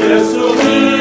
예수님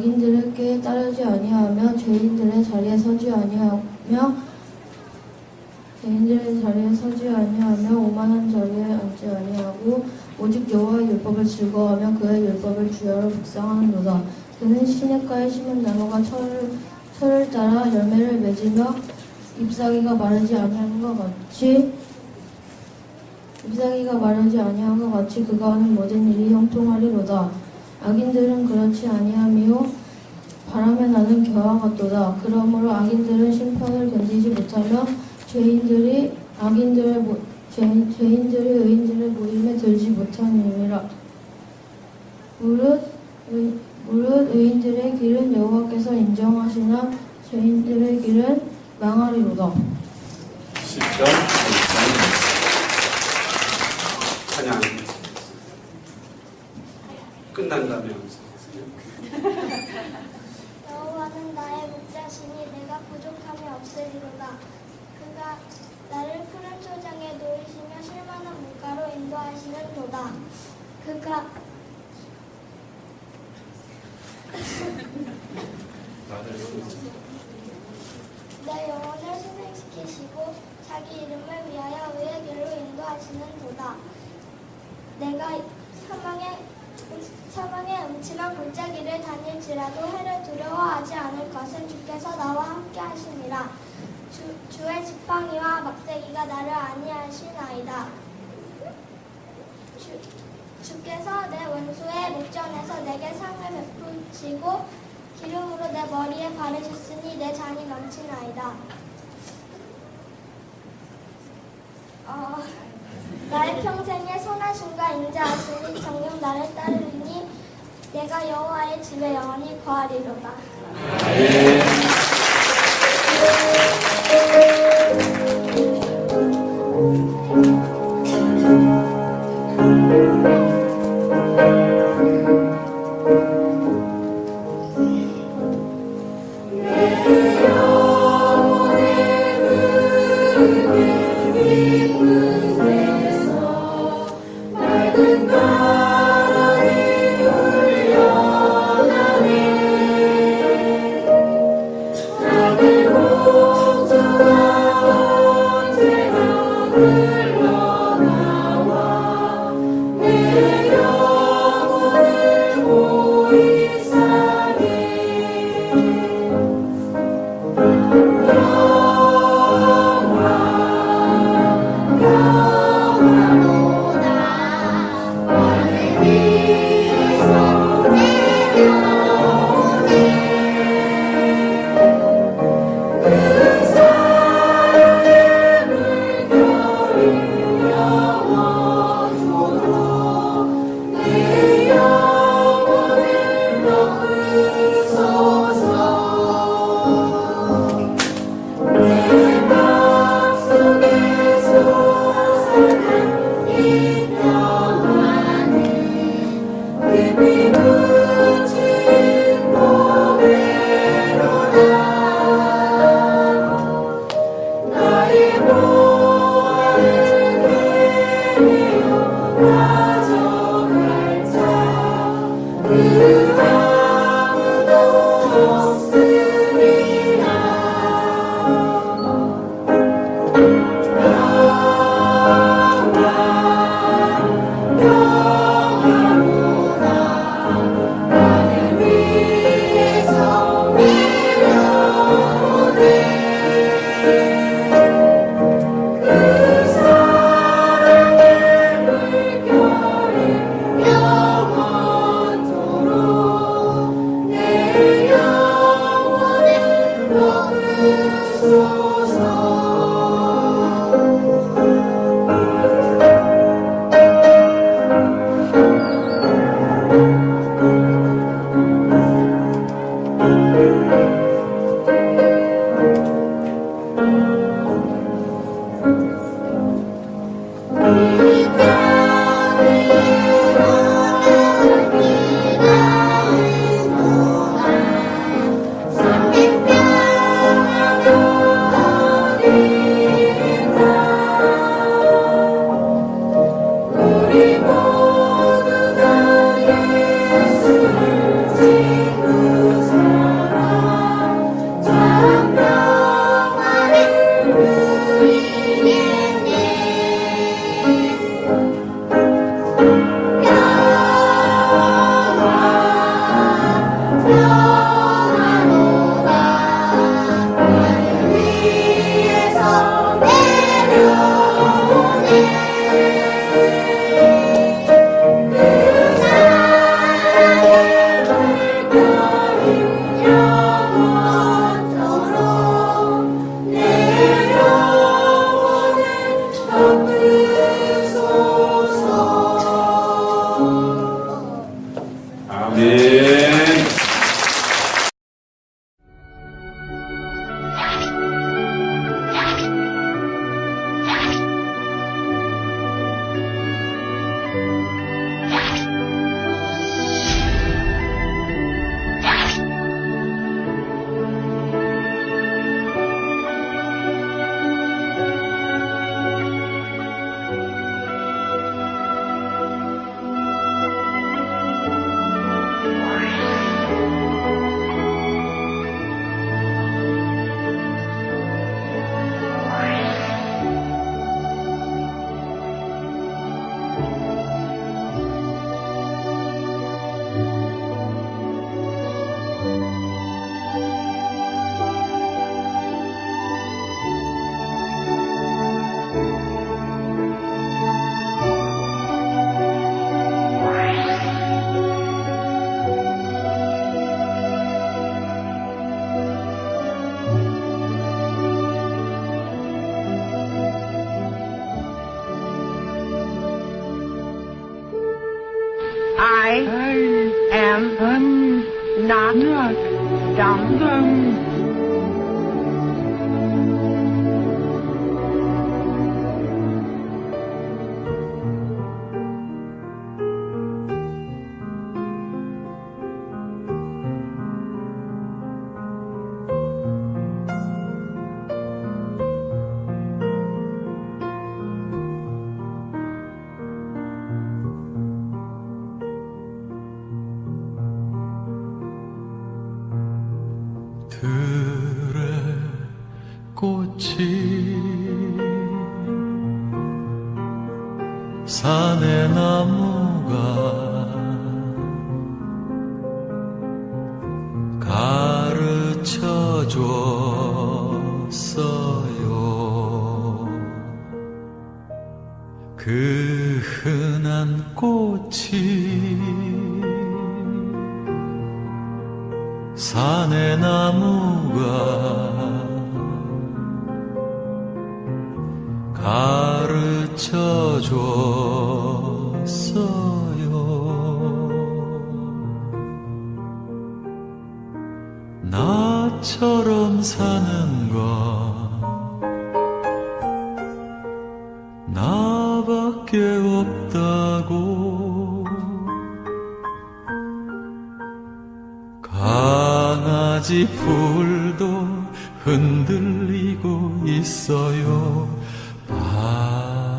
악인들의 꾀에 따르지 아니하며 죄인들의 자리에 서지 아니하며 오만한 자리에 앉지 아니하고 오직 여호와의 율법을 즐거워하며 그의 율법을 주야로 묵상하는도다. 그는 시냇가에 심은 나무가 철을 따라 열매를 맺으며 잎사귀가 마르지 아니한 것 같이 그가 하는 모든 일이 형통하리로다. 악인들은 그렇지 아니하며 바람에 나는 겨와 같도다. 그러므로 악인들은 심판을 견디지 못하며 죄인들이 의인들의 모임에 들지 못하느니라. 무릇 의인들의 길은 여호와께서 인정하시나 죄인들의 길은 망하리로다. 10절 찬양 끝난다면 여호와는 나의 목자시니 내가 부족함이 없으리로다. 그가 나를 푸른 초장에 놓이시며 쉴만한 물가로 인도하시는도다. 그가 내 영혼을 순행시키시고 자기 이름을 위하여 의의 길로 인도하시는도다. 내가 사망의 음침한 골짜기를 다닐지라도 해를 두려워하지 않을 것은 주께서 나와 함께 하시니라. 주의 지팡이와 막대기가 나를 안위하시나이다. 주께서 내 원수의 목전에서 내게 상을 베푸시고 기름으로 내 머리에 바르셨으니 내 잔이 넘치나이다. 나의 평생에 선하심과 인자하심이 정녕 나를 따르리니 내가 여호와의 집에 영원히 거하리로다. 男儿长得들의 꽃이 산의 나무가 가르쳐 줬어요. 그 흔한 꽃이 산의 나무가 가르쳐 줬어요. 나처럼 사는 건 나밖에 없다고 강아지 풀도 흔들리고 있어요. 바람에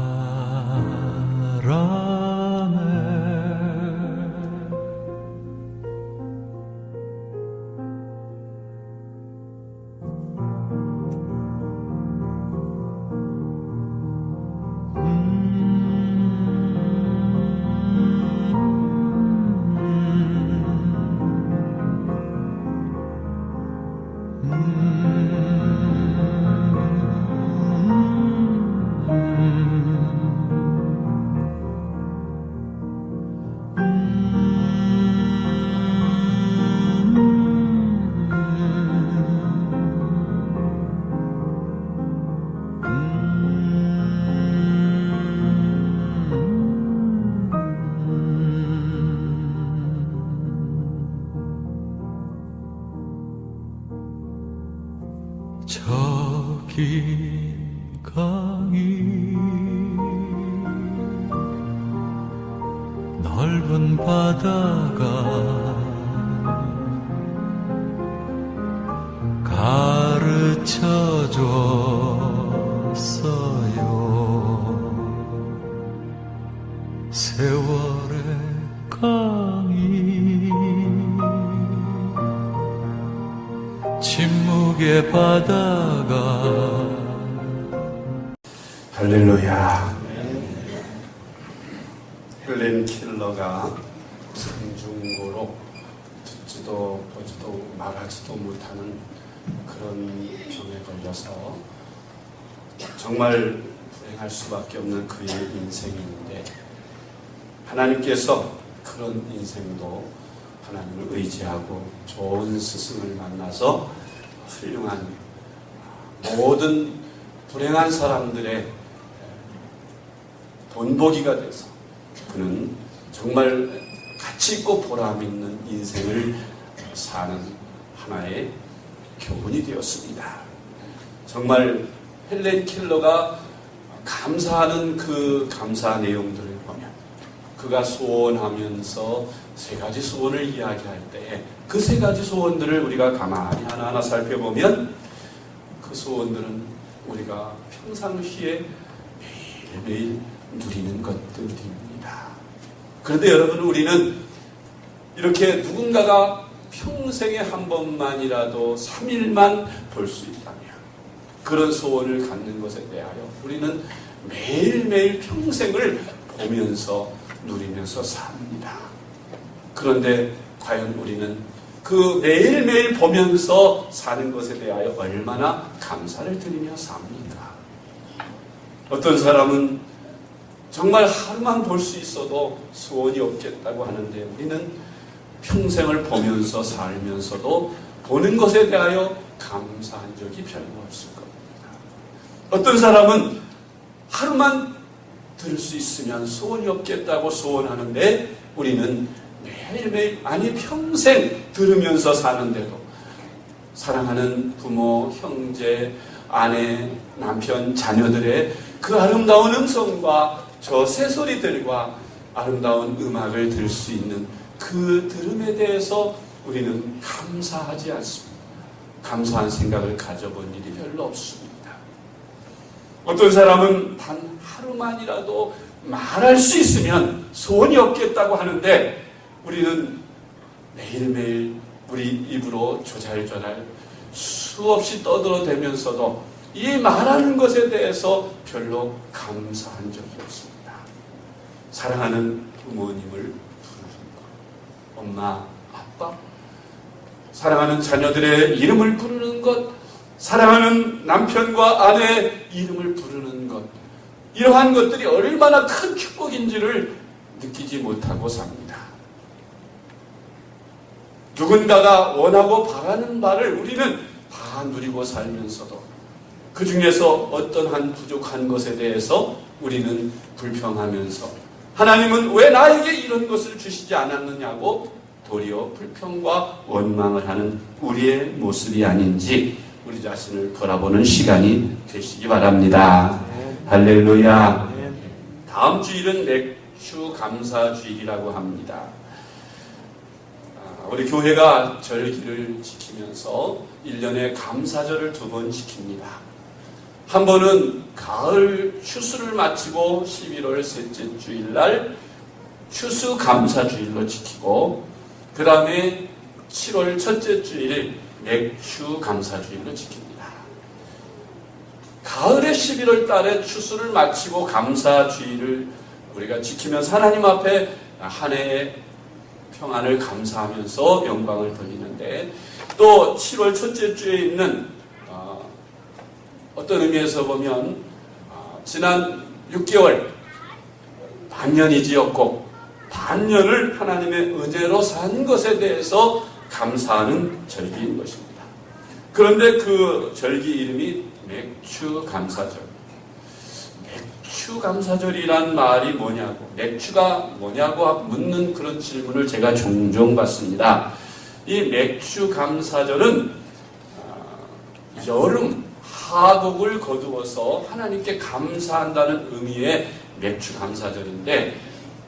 저기 강이 넓은 바다가 가르쳐 줬어요. 세월의 강이 침묵의 바다가 할렐루야. 헬렌 켈러가 상중고로 듣지도 보지도 말하지도 못하는 그런 병에 걸려서 정말 불행할 수밖에 없는 그의 인생인데, 하나님께서 그런 인생도 하나님을 의지하고 좋은 스승을 만나서 훌륭한 모든 불행한 사람들의 본보기가 돼서 그는 정말 가치 있고 보람 있는 인생을 사는 하나의 교훈이 되었습니다. 정말 헬렌 켈러가 감사하는 그 감사 내용들을 보면, 그가 소원하면서 세 가지 소원을 이야기할 때 그 세 가지 소원들을 우리가 가만히 하나하나 살펴보면 그 소원들은 우리가 평상시에 매일매일 누리는 것들입니다. 그런데 여러분, 우리는 이렇게 누군가가 평생에 한 번만이라도 3일만 볼 수 있다면 그런 소원을 갖는 것에 대하여 우리는 매일매일 평생을 보면서 누리면서 삽니다. 그런데 과연 우리는 그 매일매일 보면서 사는 것에 대하여 얼마나 감사를 드리며 삽니까? 어떤 사람은 정말 하루만 볼 수 있어도 소원이 없겠다고 하는데, 우리는 평생을 보면서 살면서도 보는 것에 대하여 감사한 적이 별로 없을 겁니다. 어떤 사람은 하루만 들을 수 있으면 소원이 없겠다고 소원하는데, 우리는 매일매일, 아니 평생 들으면서 사는데도 사랑하는 부모, 형제, 아내, 남편, 자녀들의 그 아름다운 음성과 저 새소리들과 아름다운 음악을 들을 수 있는 그 들음에 대해서 우리는 감사하지 않습니다. 감사한 생각을 가져본 일이 별로 없습니다. 어떤 사람은 단 하루만이라도 말할 수 있으면 소원이 없겠다고 하는데 우리는 매일매일 우리 입으로 조잘조잘 수없이 떠들어대면서도 이 말하는 것에 대해서 별로 감사한 적이 없습니다. 사랑하는 부모님을 부르는 것, 엄마, 아빠, 사랑하는 자녀들의 이름을 부르는 것, 사랑하는 남편과 아내의 이름을 부르는 것, 이러한 것들이 얼마나 큰 축복인지를 느끼지 못하고 삽니다. 누군가가 원하고 바라는 바를 우리는 다 누리고 살면서도 그 중에서 어떤 한 부족한 것에 대해서 우리는 불평하면서 하나님은 왜 나에게 이런 것을 주시지 않았느냐고 도리어 불평과 원망을 하는 우리의 모습이 아닌지 우리 자신을 돌아보는 시간이 되시기 바랍니다. 할렐루야. 다음 주일은 맥주 감사 주일이라고 합니다. 우리 교회가 절기를 지키면서 1년에 감사절을 2번 지킵니다. 한 번은 가을 추수를 마치고 11월 셋째 주일날 추수 감사주일로 지키고 그 다음에 7월 첫째 주일 맥주 감사주일로 지킵니다. 가을의 11월 달에 추수를 마치고 감사주일을 우리가 지키면서 하나님 앞에 한 해의 평안을 감사하면서 영광을 돌리는데 또 7월 첫째 주에 있는 어떤 의미에서 보면 지난 6개월 반년이 지었고 반년을 하나님의 은혜로 산 것에 대해서 감사하는 절기인 것입니다. 그런데 그 절기 이름이 맥주 감사절. 맥주 감사절이란 말이 뭐냐고, 맥주가 뭐냐고 묻는 그런 질문을 제가 종종 받습니다. 이 맥주 감사절은 여름 하복을 거두어서 하나님께 감사한다는 의미의 맥주 감사절인데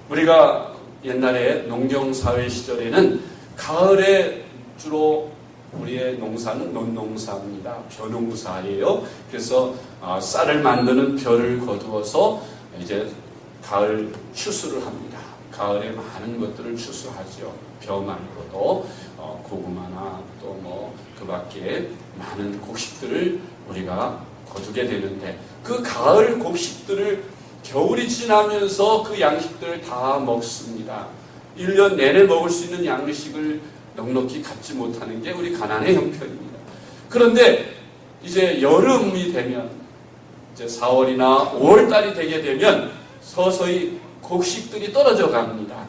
우리가 옛날에 농경사회 시절에는 가을에 주로 우리의 농사는 논농사입니다. 벼농사예요. 그래서 쌀을 만드는 벼를 거두어서 이제 가을 추수를 합니다. 가을에 많은 것들을 추수하죠. 벼 말고도 고구마나 또 뭐 그 밖에 많은 곡식들을 우리가 거두게 되는데 그 가을 곡식들을 겨울이 지나면서 그 양식들을 다 먹습니다. 1년 내내 먹을 수 있는 양식을 넉넉히 갖지 못하는 게 우리 가난의 형편입니다. 그런데 이제 여름이 되면 이제 4월이나 5월달이 되게 되면 서서히 곡식들이 떨어져 갑니다.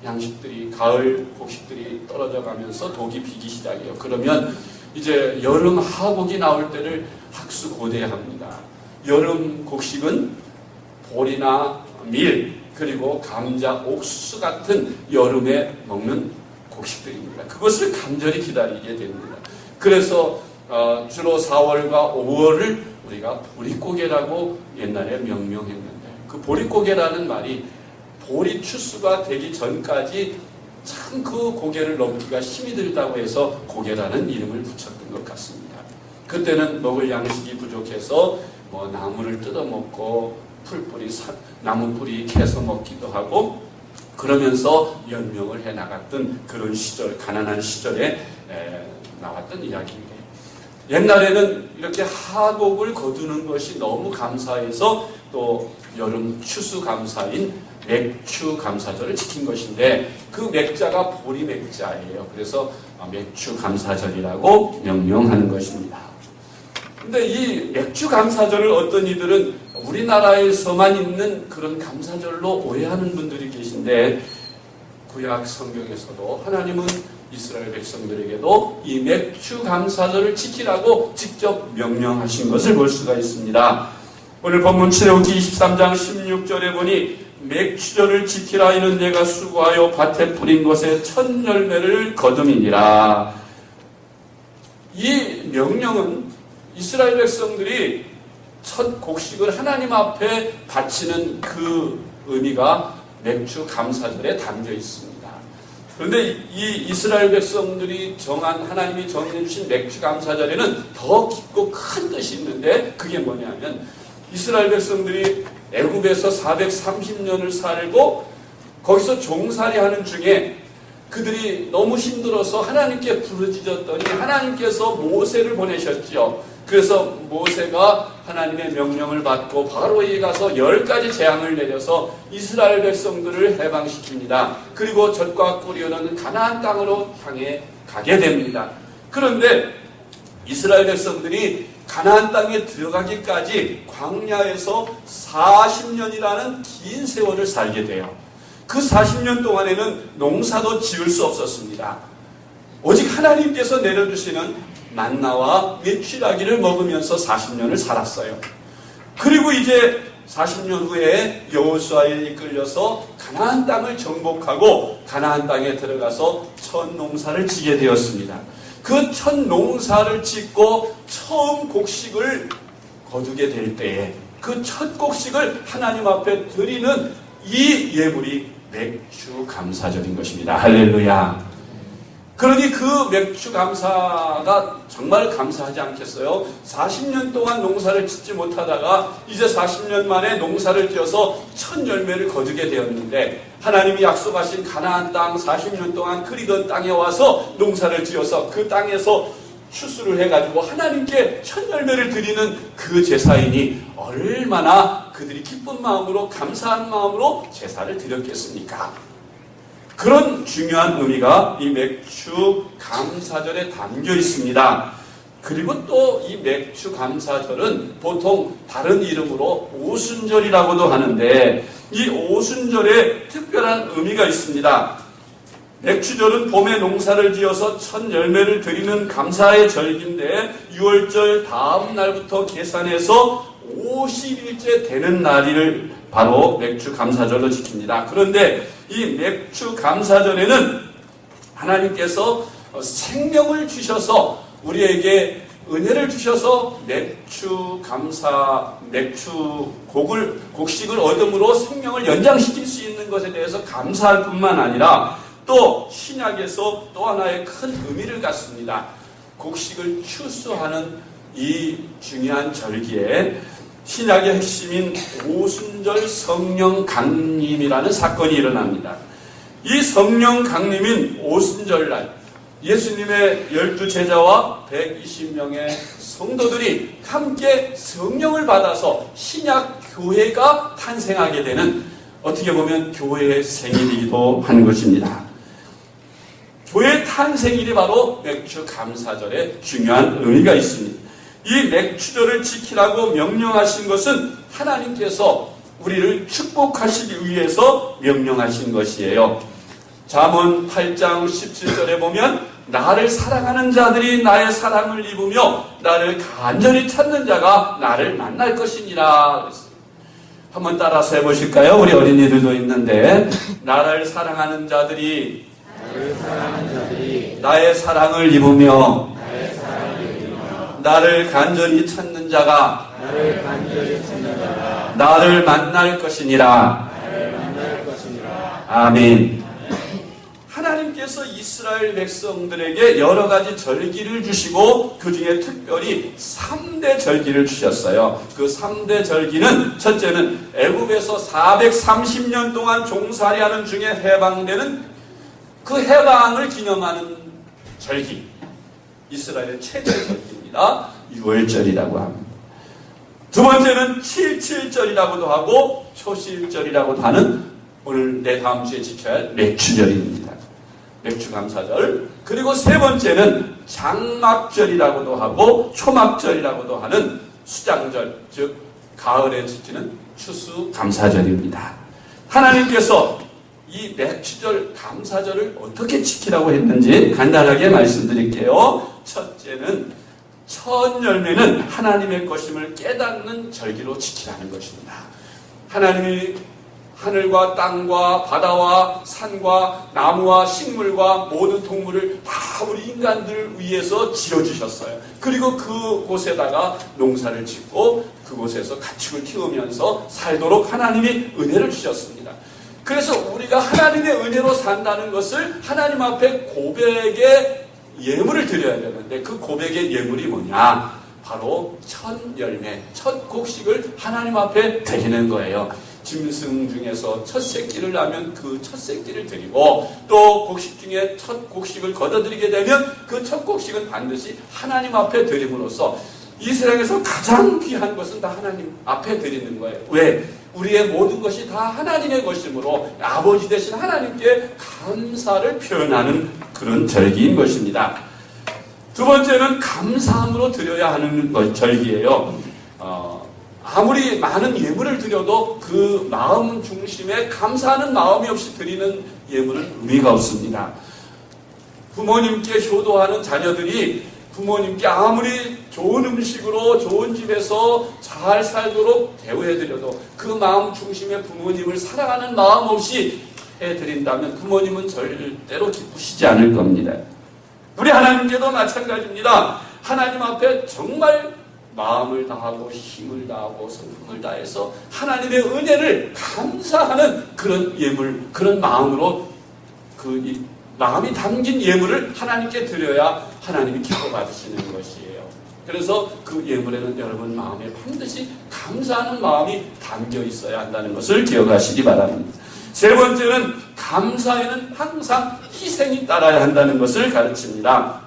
양식들이, 가을 곡식들이 떨어져 가면서 독이 피기 시작해요. 그러면 이제 여름 하복이 나올 때를 학수고대합니다. 여름 곡식은 보리나 밀, 그리고 감자, 옥수수 같은 여름에 먹는 곡식들입니다. 그것을 간절히 기다리게 됩니다. 그래서 주로 4월과 5월을 우리가 보릿고개라고 옛날에 명명했는데 그 보릿고개라는 말이 보리 추수가 되기 전까지 참 그 고개를 넘기가 힘이 들다고 해서 고개라는 이름을 붙였던 것 같습니다. 그때는 먹을 양식이 부족해서 뭐 나무를 뜯어먹고 나무 뿌리 캐서 먹기도 하고 그러면서 연명을 해나갔던 그런 시절, 가난한 시절에 나왔던 이야기입니다. 옛날에는 이렇게 하복을 거두는 것이 너무 감사해서 또 여름 추수 감사인 맥주 감사절을 지킨 것인데 그 맥자가 보리 맥자예요. 그래서 맥주 감사절이라고 명명하는 것입니다. 근데 이 맥주 감사절을 어떤 이들은 우리나라에서만 있는 그런 감사절로 오해하는 분들이 계신데 구약 성경에서도 하나님은 이스라엘 백성들에게도 이 맥주 감사절을 지키라고 직접 명령하신 것을 볼 수가 있습니다. 오늘 본문 출애굽기 23장 16절에 보니 맥추절을 지키라. 이는 내가 수고하여 밭에 뿌린 것에 첫 열매를 거둠이니라. 이 명령은 이스라엘 백성들이 첫 곡식을 하나님 앞에 바치는 그 의미가 맥주 감사절에 담겨 있습니다. 그런데 이 이스라엘 백성들이 하나님이 정해 주신 맥주 감사절에는 더 깊고 큰 뜻이 있는데, 그게 뭐냐면 이스라엘 백성들이 애굽에서 430년을 살고 거기서 종살이 하는 중에 그들이 너무 힘들어서 하나님께 부르짖었더니 하나님께서 모세를 보내셨죠. 그래서 모세가 하나님의 명령을 받고 바로에게 가서 10가지 재앙을 내려서 이스라엘 백성들을 해방시킵니다. 그리고 젖과 꿀이 흐르는 가나안 땅으로 향해 가게 됩니다. 그런데 이스라엘 백성들이 가나안 땅에 들어가기까지 광야에서 40년이라는 긴 세월을 살게 돼요. 그 40년 동안에는 농사도 지을 수 없었습니다. 오직 하나님께서 내려주시는 만나와 메추라기를 먹으면서 40년을 살았어요. 그리고 이제 40년 후에 여호수아에 이끌려서 가나안 땅을 정복하고 가나안 땅에 들어가서 첫 농사를 지게 되었습니다. 그 첫 농사를 짓고 처음 곡식을 거두게 될 때에 그 첫 곡식을 하나님 앞에 드리는 이 예물이 맥주 감사절인 것입니다. 할렐루야. 그러니 그 맥주 감사가 정말 감사하지 않겠어요? 40년 동안 농사를 짓지 못하다가 이제 40년 만에 농사를 지어서 첫 열매를 거두게 되었는데, 하나님이 약속하신 가나안 땅 40년 동안 그리던 땅에 와서 농사를 지어서 그 땅에서 추수를 해가지고 하나님께 첫 열매를 드리는 그 제사인이 얼마나 그들이 기쁜 마음으로 감사한 마음으로 제사를 드렸겠습니까? 그런 중요한 의미가 이 맥주 감사절에 담겨 있습니다. 그리고 또 이 맥주 감사절은 보통 다른 이름으로 오순절이라고도 하는데, 이 오순절에 특별한 의미가 있습니다. 맥주절은 봄에 농사를 지어서 첫 열매를 드리는 감사의 절기인데 6월절 다음 날부터 계산해서 50일째 되는 날을 바로 맥주 감사절로 지킵니다. 그런데 이 맥주 감사절에는 하나님께서 생명을 주셔서 우리에게 은혜를 주셔서 곡식을 얻음으로 생명을 연장시킬 수 있는 것에 대해서 감사할 뿐만 아니라 또 신약에서 또 하나의 큰 의미를 갖습니다. 곡식을 추수하는 이 중요한 절기에 신약의 핵심인 오순절 성령 강림이라는 사건이 일어납니다. 이 성령 강림인 오순절날 예수님의 12제자와 120명의 성도들이 함께 성령을 받아서 신약 교회가 탄생하게 되는, 어떻게 보면 교회의 생일이기도 한 것입니다. 교회 탄생일이 바로 맥주 감사절에 중요한 의미가 있습니다. 이 맥주절을 지키라고 명령하신 것은 하나님께서 우리를 축복하시기 위해서 명령하신 것이에요. 잠언 8장 17절에 보면 나를 사랑하는 자들이 나의 사랑을 입으며 나를 간절히 찾는 자가 나를 만날 것이니라. 한번 따라서 해보실까요? 우리 어린이들도 있는데, 나를 사랑하는 자들이 나의 사랑을 입으며 나를 간절히 찾는 자가 나를 만날 것이니라. 아멘. 하나님께서 이스라엘 백성들에게 여러 가지 절기를 주시고 그 중에 특별히 3대 절기를 주셨어요. 그 3대 절기는, 첫째는 애굽에서 430년 동안 종살이하는 중에 해방되는 그 해방을 기념하는 절기, 이스라엘의 최대 절기입니다. 6월절이라고 합니다. 두 번째는 77절이라고도 하고 초실절이라고도 하는 오늘 다음 주에 지켜야 할 맥주절입니다. 맥주감사절. 그리고 세 번째는 장막절이라고도 하고 초막절이라고도 하는 수장절, 즉 가을에 지키는 추수감사절입니다. 하나님께서 이 맥주절 감사절을 어떻게 지키라고 했는지 간단하게 말씀드릴게요. 첫째는 첫 열매는 하나님의 것임을 깨닫는 절기로 지키라는 것입니다. 하나님이 하늘과 땅과 바다와 산과 나무와 식물과 모든 동물을 다 우리 인간들 위해서 지어주셨어요. 그리고 그곳에다가 농사를 짓고 그곳에서 가축을 키우면서 살도록 하나님이 은혜를 주셨습니다. 그래서 우리가 하나님의 은혜로 산다는 것을 하나님 앞에 고백의 예물을 드려야 되는데, 그 고백의 예물이 뭐냐? 바로 첫 열매, 첫 곡식을 하나님 앞에 드리는 거예요. 짐승 중에서 첫 새끼를 낳으면 그 첫 새끼를 드리고, 또 곡식 중에 첫 곡식을 거둬들이게 되면 그 첫 곡식은 반드시 하나님 앞에 드림으로써 이 세상에서 가장 귀한 것은 다 하나님 앞에 드리는 거예요. 왜? 우리의 모든 것이 다 하나님의 것이므로 아버지 되신 하나님께 감사를 표현하는 그런 절기인 것입니다. 두 번째는 감사함으로 드려야 하는 절기예요. 아무리 많은 예물을 드려도 그 마음 중심에 감사하는 마음이 없이 드리는 예물은 의미가 없습니다. 부모님께 효도하는 자녀들이 부모님께 아무리 좋은 음식으로 좋은 집에서 잘 살도록 대우해드려도 그 마음 중심에 부모님을 사랑하는 마음 없이 해드린다면 부모님은 절대로 기쁘시지 않을 겁니다. 우리 하나님께도 마찬가지입니다. 하나님 앞에 정말 마음을 다하고 힘을 다하고 성품을 다해서 하나님의 은혜를 감사하는 그런 예물, 그런 마음으로 마음이 담긴 예물을 하나님께 드려야 하나님이 기뻐 받으시는 것이에요. 그래서 그 예물에는 여러분 마음에 반드시 감사하는 마음이 담겨 있어야 한다는 것을 기억하시기 바랍니다. 세 번째는 감사에는 항상 희생이 따라야 한다는 것을 가르칩니다.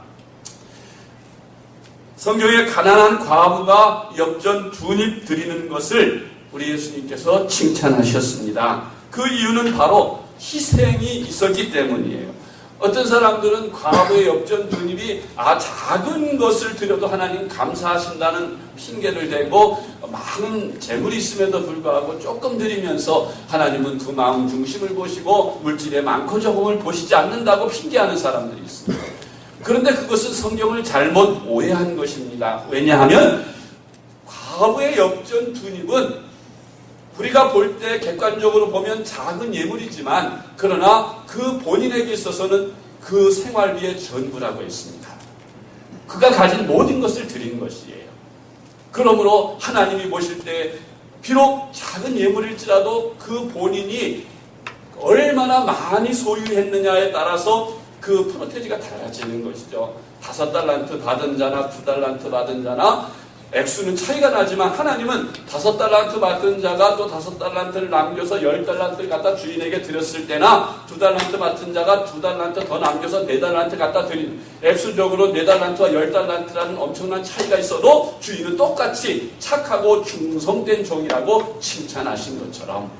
성경에 가난한 과부가 엽전 2잎 드리는 것을 우리 예수님께서 칭찬하셨습니다. 그 이유는 바로 희생이 있었기 때문이에요. 어떤 사람들은 과부의 엽전 2잎이 작은 것을 드려도 하나님 감사하신다는 핑계를 대고 많은 재물이 있음에도 불구하고 조금 드리면서 하나님은 그 마음 중심을 보시고 물질의 많고 적음을 보시지 않는다고 핑계하는 사람들이 있습니다. 그런데 그것은 성경을 잘못 오해한 것입니다. 왜냐하면 과부의 엽전 2잎은 우리가 볼 때 객관적으로 보면 작은 예물이지만 그러나 그 본인에게 있어서는 그 생활비의 전부라고 했습니다. 그가 가진 모든 것을 드린 것이에요. 그러므로 하나님이 보실 때 비록 작은 예물일지라도 그 본인이 얼마나 많이 소유했느냐에 따라서 그 프로테지가 달라지는 것이죠. 5달란트 받은 자나 2달란트 받은 자나 액수는 차이가 나지만 하나님은 5달란트 받은 자가 또 5달란트를 남겨서 10달란트를 갖다 주인에게 드렸을 때나 2달란트 받은 자가 2달란트 더 남겨서 4달란트 갖다 드린, 액수적으로 4달란트와 10달란트라는 엄청난 차이가 있어도 주인은 똑같이 착하고 충성된 종이라고 칭찬하신 것처럼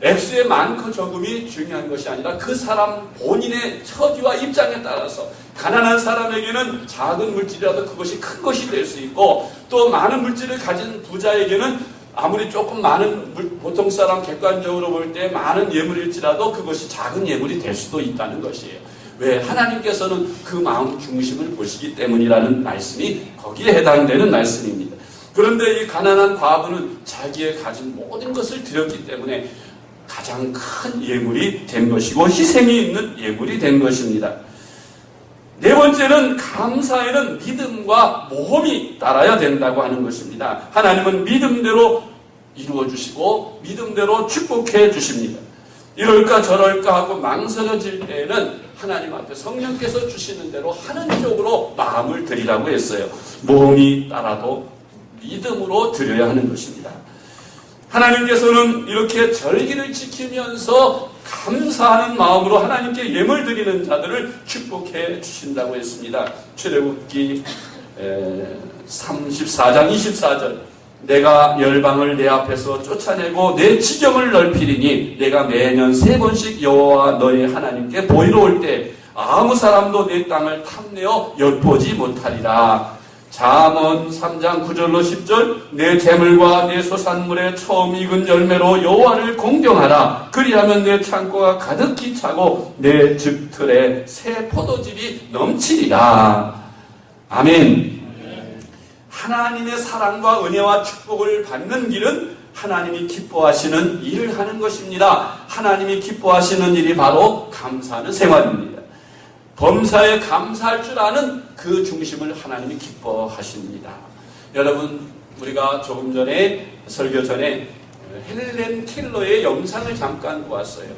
액수의 많고 적음이 중요한 것이 아니라 그 사람 본인의 처지와 입장에 따라서 가난한 사람에게는 작은 물질이라도 그것이 큰 것이 될 수 있고, 또 많은 물질을 가진 부자에게는 아무리 조금 많은 보통 사람 객관적으로 볼 때 많은 예물일지라도 그것이 작은 예물이 될 수도 있다는 것이에요. 왜? 하나님께서는 그 마음 중심을 보시기 때문이라는 말씀이 거기에 해당되는 말씀입니다. 그런데 이 가난한 과부는 자기의 가진 모든 것을 드렸기 때문에 가장 큰 예물이 된 것이고 희생이 있는 예물이 된 것입니다. 네 번째는 감사에는 믿음과 모험이 따라야 된다고 하는 것입니다. 하나님은 믿음대로 이루어 주시고 믿음대로 축복해 주십니다. 이럴까 저럴까 하고 망설여질 때에는 하나님 앞에 성령께서 주시는 대로 하는 쪽으로 마음을 드리라고 했어요. 모험이 따라도 믿음으로 드려야 하는 것입니다. 하나님께서는 이렇게 절기를 지키면서 감사하는 마음으로 하나님께 예물 드리는 자들을 축복해 주신다고 했습니다. 출애굽기 34장 24절 내가 열방을 내 앞에서 쫓아내고 내 지경을 넓히리니 내가 매년 3번씩 여호와 너의 하나님께 보이러 올 때 아무 사람도 내 땅을 탐내어 엿보지 못하리라. 잠언 3장 9절로 10절 내 재물과 내 소산물의 처음 익은 열매로 여호와를 공경하라. 그리하면 내 창고가 가득히 차고 내 즙틀에 새 포도즙이 넘치리라. 아멘. 하나님의 사랑과 은혜와 축복을 받는 길은 하나님이 기뻐하시는 일을 하는 것입니다. 하나님이 기뻐하시는 일이 바로 감사하는 생활입니다. 범사에 감사할 줄 아는 그 중심을 하나님이 기뻐하십니다. 여러분, 우리가 조금 전에 설교 전에 헬렌 켈러의 영상을 잠깐 보았어요.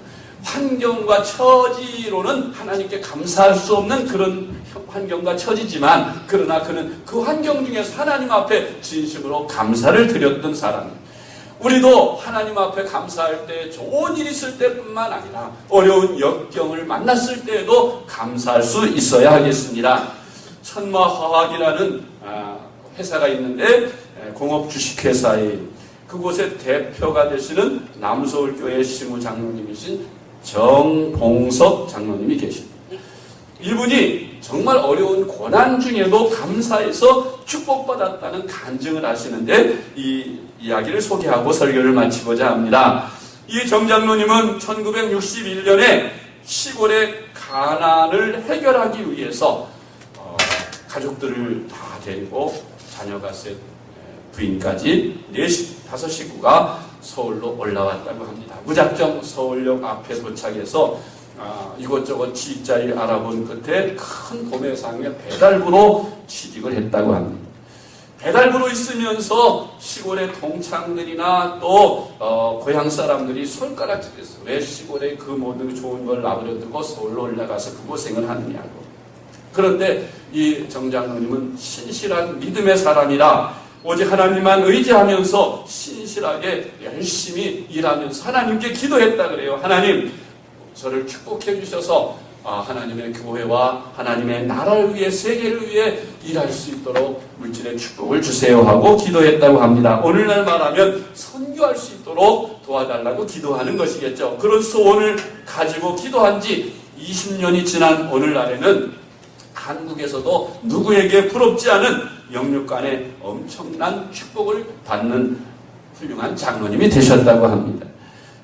환경과 처지로는 하나님께 감사할 수 없는 그런 환경과 처지지만, 그러나 그는 그 환경 중에서 하나님 앞에 진심으로 감사를 드렸던 사람입니다. 우리도 하나님 앞에 감사할 때, 좋은 일이 있을 때뿐만 아니라 어려운 역경을 만났을 때에도 감사할 수 있어야 하겠습니다. 천마화학이라는 회사가 있는데, 공업 주식회사에 그곳의 대표가 되시는 남서울교회 시무장로님이신 정봉석 장로님이 계십니다. 이분이 정말 어려운 고난 중에도 감사해서 축복받았다는 간증을 하시는데, 이 이야기를 소개하고 설교를 마치고자 합니다. 이 정 장로님은 1961년에 시골의 가난을 해결하기 위해서 가족들을 다 데리고 자녀가 셋, 부인까지 5 식구가 서울로 올라왔다고 합니다. 무작정 서울역 앞에 도착해서 이것저것 취직자를 알아본 끝에 큰 도매상에 배달부로 취직을 했다고 합니다. 배달부로 있으면서 시골의 동창들이나 또 고향 사람들이 손가락질했어요. 왜 시골에 그 모든 좋은 걸 나버려두고 서울로 올라가서 그 고생을 하느냐고. 그런데 이 정장로님은 신실한 믿음의 사람이라 오직 하나님만 의지하면서 신실하게 열심히 일하면서 하나님께 기도했다 그래요. 하나님, 저를 축복해 주셔서 하나님의 교회와 하나님의 나라를 위해, 세계를 위해 일할 수 있도록 물질의 축복을 주세요 하고 기도했다고 합니다. 오늘날 말하면 선교할 수 있도록 도와달라고 기도하는 것이겠죠. 그런 소원을 가지고 기도한 지 20년이 지난 오늘날에는 한국에서도 누구에게 부럽지 않은 영육간의 엄청난 축복을 받는 훌륭한 장로님이 되셨다고 합니다.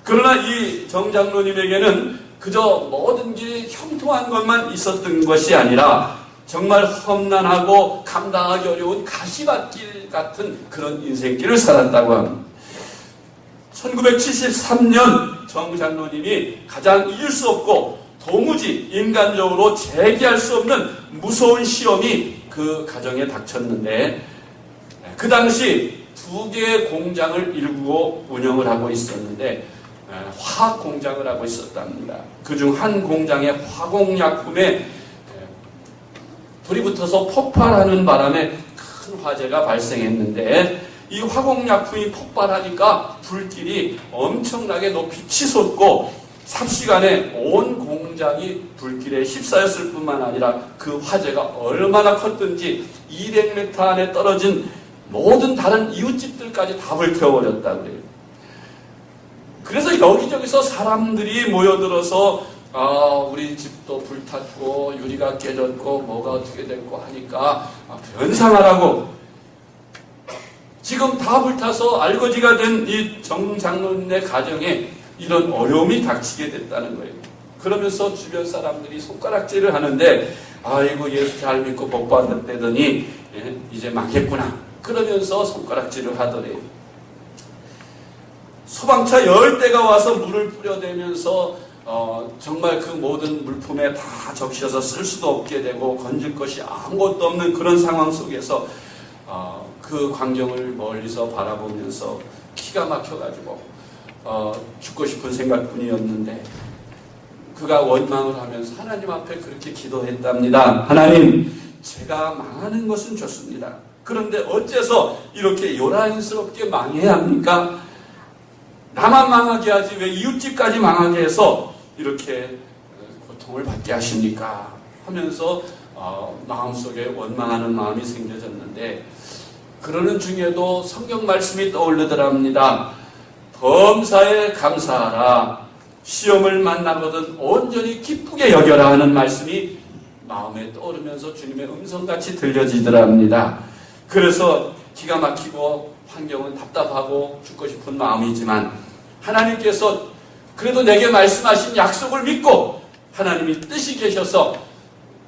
그러나 이 정장로님에게는 그저 모든 길이 형통한 것만 있었던 것이 아니라 정말 험난하고 감당하기 어려운 가시밭길 같은 그런 인생길을 살았다고 합니다. 1973년 정 장로님이 가장 이길 수 없고 도무지 인간적으로 제기할 수 없는 무서운 시험이 그 가정에 닥쳤는데, 그 당시 2개의 공장을 일구고 운영을 하고 있었는데 화학 공장을 하고 있었답니다. 그중 한 공장의 화공약품에 불이 붙어서 폭발하는 바람에 큰 화재가 발생했는데, 이 화공약품이 폭발하니까 불길이 엄청나게 높이 치솟고 삽시간에 온 공장이 불길에 휩싸였을 뿐만 아니라 그 화재가 얼마나 컸든지 200m 안에 떨어진 모든 다른 이웃집들까지 다 불태워버렸다고 그래요. 그래서 여기저기서 사람들이 모여들어서 우리 집도 불탔고 유리가 깨졌고 뭐가 어떻게 됐고 하니까 변상하라고, 지금 다 불타서 알거지가 된 이 정 장로님의 가정에 이런 어려움이 닥치게 됐다는 거예요. 그러면서 주변 사람들이 손가락질을 하는데, 아이고 예수 잘 믿고 복 받았다더니 이제 망했구나 그러면서 손가락질을 하더래요. 소방차 10대가 와서 물을 뿌려대면서 정말 그 모든 물품에 다 적셔서 쓸 수도 없게 되고 건질 것이 아무것도 없는 그런 상황 속에서 그 광경을 멀리서 바라보면서 기가 막혀가지고 죽고 싶은 생각뿐이었는데, 그가 원망을 하면서 하나님 앞에 그렇게 기도했답니다. 하나님, 제가 망하는 것은 좋습니다. 그런데 어째서 이렇게 요란스럽게 망해야 합니까? 나만 망하게 하지 왜 이웃집까지 망하게 해서 이렇게 고통을 받게 하십니까? 하면서 마음속에 원망하는 마음이 생겨졌는데, 그러는 중에도 성경 말씀이 떠오르더랍니다. 범사에 감사하라, 시험을 만나거든 온전히 기쁘게 여겨라 하는 말씀이 마음에 떠오르면서 주님의 음성같이 들려지더랍니다. 그래서 기가 막히고 환경은 답답하고 죽고 싶은 마음이지만 하나님께서 그래도 내게 말씀하신 약속을 믿고 하나님이 뜻이 계셔서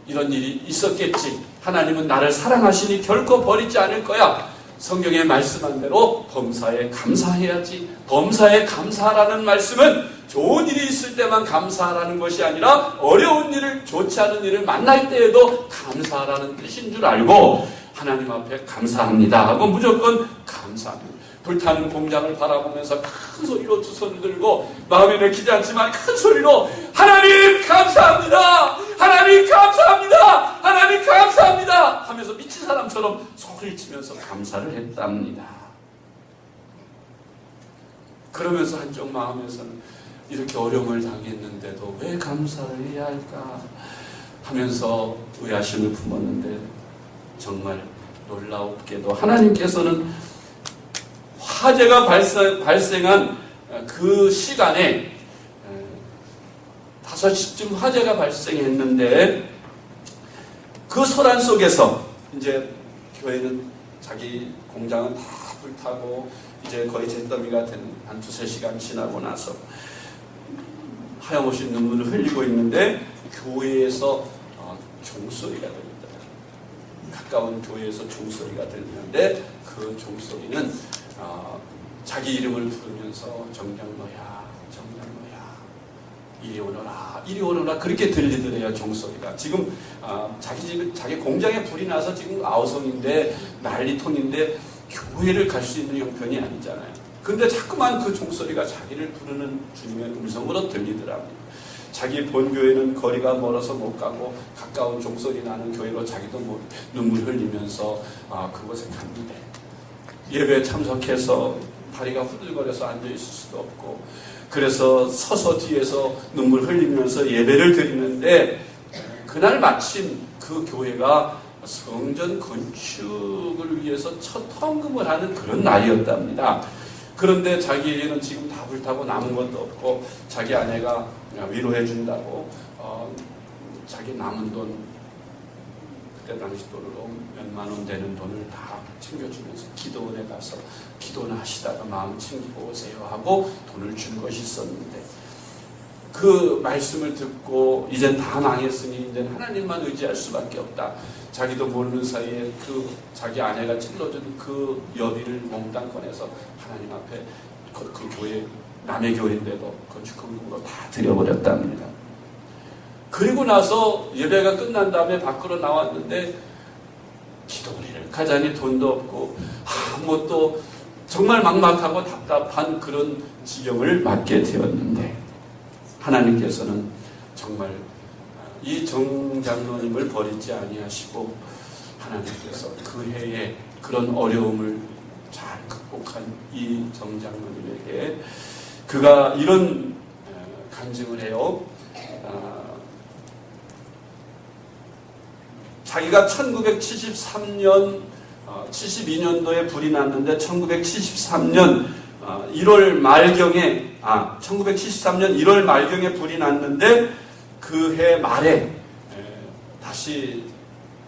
이런 일이 있었겠지, 하나님은 나를 사랑하시니 결코 버리지 않을 거야, 성경에 말씀한 대로 범사에 감사해야지. 범사에 감사하라는 말씀은 좋은 일이 있을 때만 감사하라는 것이 아니라 어려운 일을, 좋지 않은 일을 만날 때에도 감사하라는 뜻인 줄 알고 하나님 앞에 감사합니다 하고 무조건 감사합니다. 불타는 공장을 바라보면서 큰 소리로 두 손을 들고 마음에 내키지 않지만 큰 소리로 하나님 감사합니다! 하나님 감사합니다! 하나님 감사합니다! 하면서 미친 사람처럼 소리를 치면서 감사를 했답니다. 그러면서 한쪽 마음에서는 이렇게 어려움을 당했는데도 왜 감사를 해야 할까 하면서 의아심을 품었는데 정말 놀라웠게도 하나님께서는 화재가 발생한 그 시간에 5시쯤 화재가 발생했는데 그 소란 속에서 이제 교회는 자기 공장은 다 불타고 이제 거의 잿더미가 된 한 2-3시간 지나고 나서 하염없이 눈물을 흘리고 있는데 교회에서 종소리가 들립니다. 가까운 교회에서 종소리가 들리는데 그 종소리는 자기 이름을 부르면서 정장로야, 정장로야, 이리 오너라, 이리 오너라 그렇게 들리더래요. 종소리가. 지금 자기 공장에 불이 나서 지금 아우성인데 난리통인데 교회를 갈 수 있는 형편이 아니잖아요. 근데 자꾸만 그 종소리가 자기를 부르는 주님의 음성으로 들리더라고요. 자기 본교회는 거리가 멀어서 못 가고 가까운 종소리 나는 교회로 자기도 눈물 흘리면서 그곳에 갔는데 예배에 참석해서 다리가 후들거려서 앉아있을 수도 없고 그래서 서서 뒤에서 눈물 흘리면서 예배를 드리는데 그날 마침 그 교회가 성전 건축을 위해서 첫 헌금을 하는 그런 날이었답니다. 그런데 자기는 지금 다 불타고 남은 것도 없고 자기 아내가 위로해 준다고 자기 남은 돈 그때 당시 돈으로 몇만 원 되는 돈을 다 챙겨주면서 기도원에 가서 기도나 하시다가 마음 챙기고 오세요 하고 돈을 준 것이 있었는데 그 말씀을 듣고 이젠 다 망했으니 이제 하나님만 의지할 수밖에 없다. 자기도 모르는 사이에 그 자기 아내가 찔러준 그 여비를 몽땅 꺼내서 하나님 앞에 그 교회 남의 교회인데도 건축헌금으로 다 드려버렸답니다. 그리고 나서 예배가 끝난 다음에 밖으로 나왔는데 기도원을 가자니 돈도 없고 또 정말 막막하고 답답한 그런 지경을 맞게 되었는데 하나님께서는 정말 이 정장로님을 버리지 아니하시고 하나님께서 그 해에 그런 어려움을 잘 극복한 이 정장로님에게 그가 이런 간증을 해요. 자기가 1973년 72년도에 불이 났는데 1973년 1월 말경에 1973년 1월 말경에 불이 났는데 그 해 말에 다시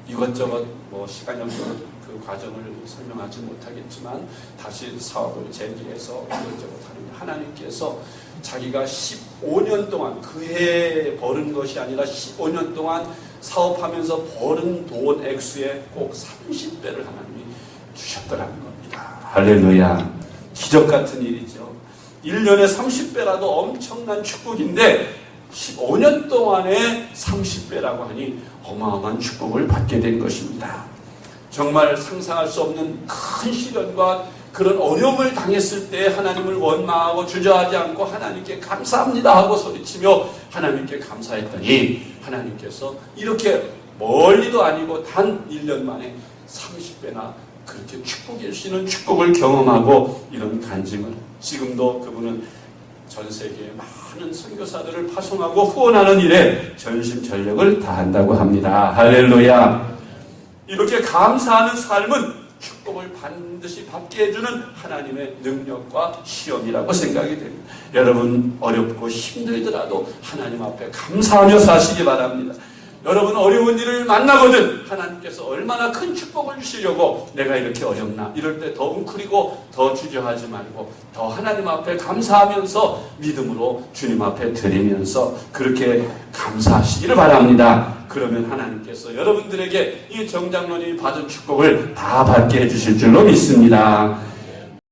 이것저것 시간이 없어서 그 과정을 설명하지 못하겠지만 다시 사업을 재개해서 이것저것 하는데 하나님께서 자기가 15년 동안 그 해에 버는 것이 아니라 15년 동안 사업하면서 버는 돈 액수에 꼭 30배를 하나님이 주셨더라는 겁니다. 할렐루야. 기적 같은 일이죠. 1년에 30배라도 엄청난 축복인데 15년 동안에 30배라고 하니 어마어마한 축복을 받게 된 것입니다. 정말 상상할 수 없는 큰 시련과 그런 어려움을 당했을 때 하나님을 원망하고 주저하지 않고 하나님께 감사합니다 하고 소리치며 하나님께 감사했더니 하나님께서 이렇게 멀리도 아니고 단 1년 만에 30배나 그렇게 축복일 수 있는 축복을 경험하고 이런 간증을 지금도 그분은 전 세계에 많은 선교사들을 파송하고 후원하는 일에 전심전력을 다한다고 합니다. 할렐루야. 이렇게 감사하는 삶은 축복을 반드시 받게 해주는 하나님의 능력과 시험이라고 생각이 됩니다. 여러분 어렵고 힘들더라도 하나님 앞에 감사하며 사시기 바랍니다. 여러분 어려운 일을 만나거든 하나님께서 얼마나 큰 축복을 주시려고 내가 이렇게 어렵나 이럴 때 더 웅크리고 더 주저하지 말고 더 하나님 앞에 감사하면서 믿음으로 주님 앞에 드리면서 그렇게 감사하시기를 바랍니다. 그러면 하나님께서 여러분들에게 이 정장로님이 받은 축복을 다 받게 해주실 줄로 믿습니다.